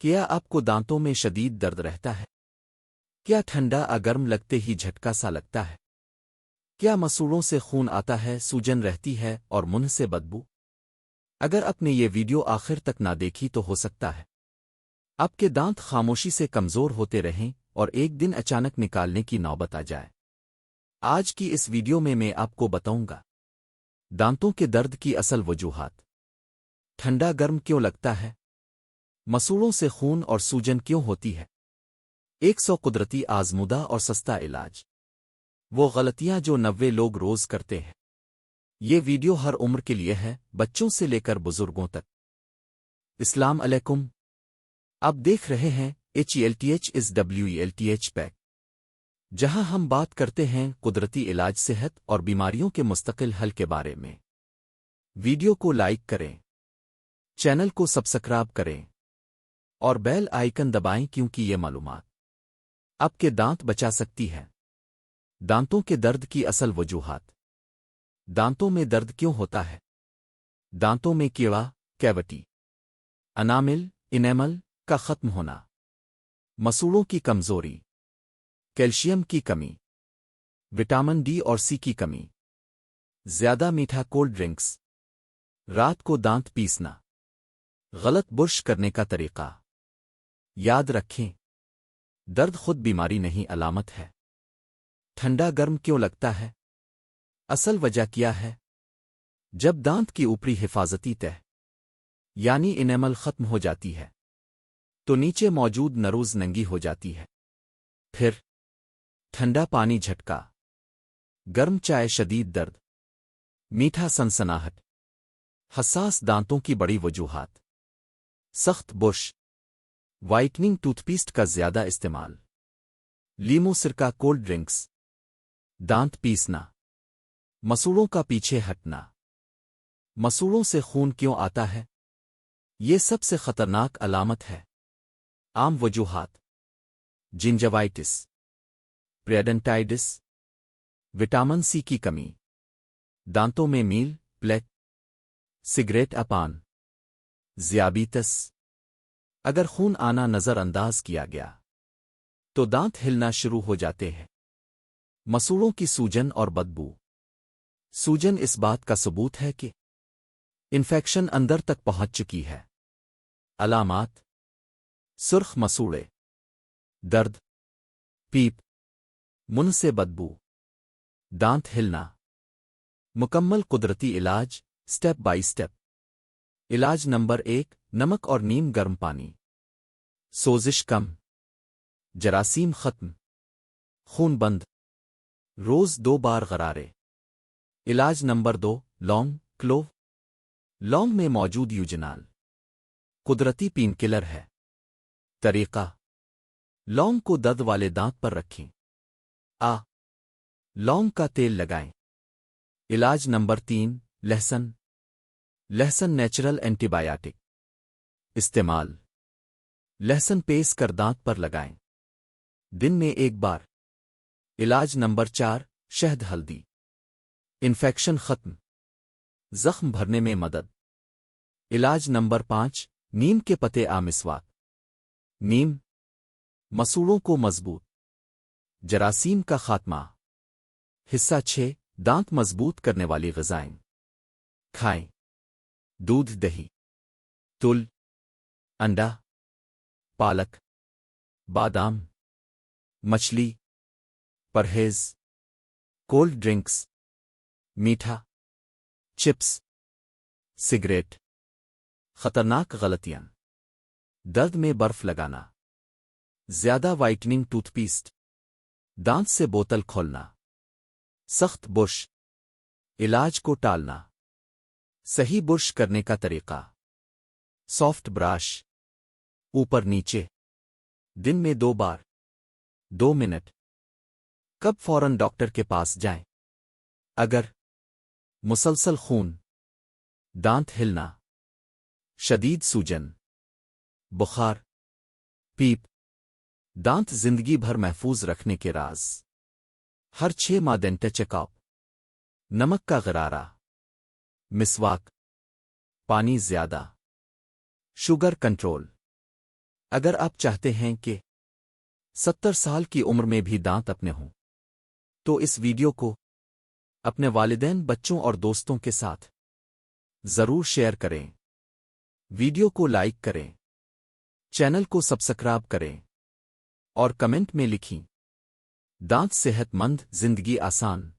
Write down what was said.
کیا آپ کو دانتوں میں شدید درد رہتا ہے؟ کیا ٹھنڈا گرم لگتے ہی جھٹکا سا لگتا ہے؟ کیا مسوڑوں سے خون آتا ہے، سوجن رہتی ہے اور منہ سے بدبو؟ اگر آپ نے یہ ویڈیو آخر تک نہ دیکھی تو ہو سکتا ہے آپ کے دانت خاموشی سے کمزور ہوتے رہیں اور ایک دن اچانک نکالنے کی نوبت آ جائے۔ آج کی اس ویڈیو میں آپ کو بتاؤں گا دانتوں کے درد کی اصل وجوہات، ٹھنڈا گرم کیوں لگتا ہے، مسوڑوں سے خون اور سوجن کیوں ہوتی ہے، 100 قدرتی آزمودہ اور سستا علاج، وہ غلطیاں جو 90 لوگ روز کرتے ہیں۔ یہ ویڈیو ہر عمر کے لیے ہے، بچوں سے لے کر بزرگوں تک۔ السلام علیکم، آپ دیکھ رہے ہیں HELTH پیک، جہاں ہم بات کرتے ہیں قدرتی علاج، صحت اور بیماریوں کے مستقل حل کے بارے میں۔ ویڈیو کو لائک کریں، چینل کو سبسکرائب کریں اور بیل آئیکن دبائیں کیونکہ یہ معلومات آپ کے دانت بچا سکتی ہے۔ دانتوں کے درد کی اصل وجوہات، دانتوں میں درد کیوں ہوتا ہے؟ دانتوں میں کیڑا، کیوٹی، انیمل کا ختم ہونا، مسوڑوں کی کمزوری، کیلشیم کی کمی، وٹامن ڈی اور سی کی کمی، زیادہ میٹھا کولڈ ڈرنکس، رات کو دانت پیسنا، غلط برش کرنے کا طریقہ۔ یاد رکھیں، درد خود بیماری نہیں، علامت ہے۔ ٹھنڈا گرم کیوں لگتا ہے؟ اصل وجہ کیا ہے؟ جب دانت کی اوپری حفاظتی تہ یعنی انیمل ختم ہو جاتی ہے تو نیچے موجود نروز ننگی ہو جاتی ہے۔ پھر ٹھنڈا پانی جھٹکا، گرم چائے شدید درد، میٹھا سنسناہٹ۔ حساس دانتوں کی بڑی وجوہات، سخت برش، وائٹننگ ٹوتھ پیسٹ کا زیادہ استعمال، لیمو سرکہ کولڈ ڈرنکس، دانت پیسنا، مسوڑوں کا پیچھے ہٹنا۔ مسوڑوں سے خون کیوں آتا ہے؟ یہ سب سے خطرناک علامت ہے۔ عام وجوہات، جنجوائٹس، پریڈنٹائٹس، وٹامن سی کی کمی، دانتوں میں میل، پلیک، سگریٹ پان، ذیابیطس۔ اگر خون آنا نظر انداز کیا گیا تو دانت ہلنا شروع ہو جاتے ہیں۔ مسوڑوں کی سوجن اور بدبو، سوجن اس بات کا ثبوت ہے کہ انفیکشن اندر تک پہنچ چکی ہے۔ علامات، سرخ مسوڑے، درد، پیپ، منہ سے بدبو، دانت ہلنا۔ مکمل قدرتی علاج، سٹیپ بائی سٹیپ۔ علاج نمبر 1، نمک اور نیم گرم پانی، سوزش کم، جراثیم ختم، خون بند، روز 2 بار غرارے۔ علاج نمبر 2، لونگ، کلوو۔ لونگ میں موجود یوجنال قدرتی پین کلر ہے۔ طریقہ، لونگ کو درد والے دانت پر رکھیں۔ لونگ کا تیل لگائیں۔ علاج نمبر 3، لہسن۔ لہسن نیچرل اینٹی بایوٹک۔ استعمال، لہسن پیس کر دانت پر لگائیں، دن میں 1 بار۔ علاج نمبر 4، شہد ہلدی۔ انفیکشن ختم، زخم بھرنے میں مدد۔ علاج نمبر 5، نیم کے پتے مسواک۔ نیم، مسوڑوں کو مضبوط، جراثیم کا خاتمہ۔ حصہ 6، دانت مضبوط کرنے والی غذائیں کھائیں۔ دودھ، دہی، تل، انڈا، پالک، بادام، مچھلی۔ پرہیز، کولڈ ڈرنکس، میٹھا، چپس، سگریٹ۔ خطرناک غلطیاں، درد میں برف لگانا، زیادہ وائٹننگ ٹوتھ پیسٹ، دانت سے بوتل کھولنا، سخت برش، علاج کو ٹالنا۔ صحیح برش کرنے کا طریقہ، سافٹ براش، اوپر نیچے، دن میں 2 بار، 2 منٹ۔ کب فوراً ڈاکٹر کے پاس جائیں؟ اگر مسلسل خون، دانت ہلنا، شدید سوجن، بخار، پیپ۔ دانت زندگی بھر محفوظ رکھنے کے راز، ہر 6 ماہ دینٹل چیک اپ، نمک کا غرارہ، مسواک، پانی زیادہ، شوگر کنٹرول۔ اگر آپ چاہتے ہیں کہ 70 سال کی عمر میں بھی دانت اپنے ہوں تو اس ویڈیو کو اپنے والدین، بچوں اور دوستوں کے ساتھ ضرور شیئر کریں۔ ویڈیو کو لائک کریں، چینل کو سبسکرائب کریں اور کمنٹ میں لکھیں۔ دانت صحت مند زندگی آسان۔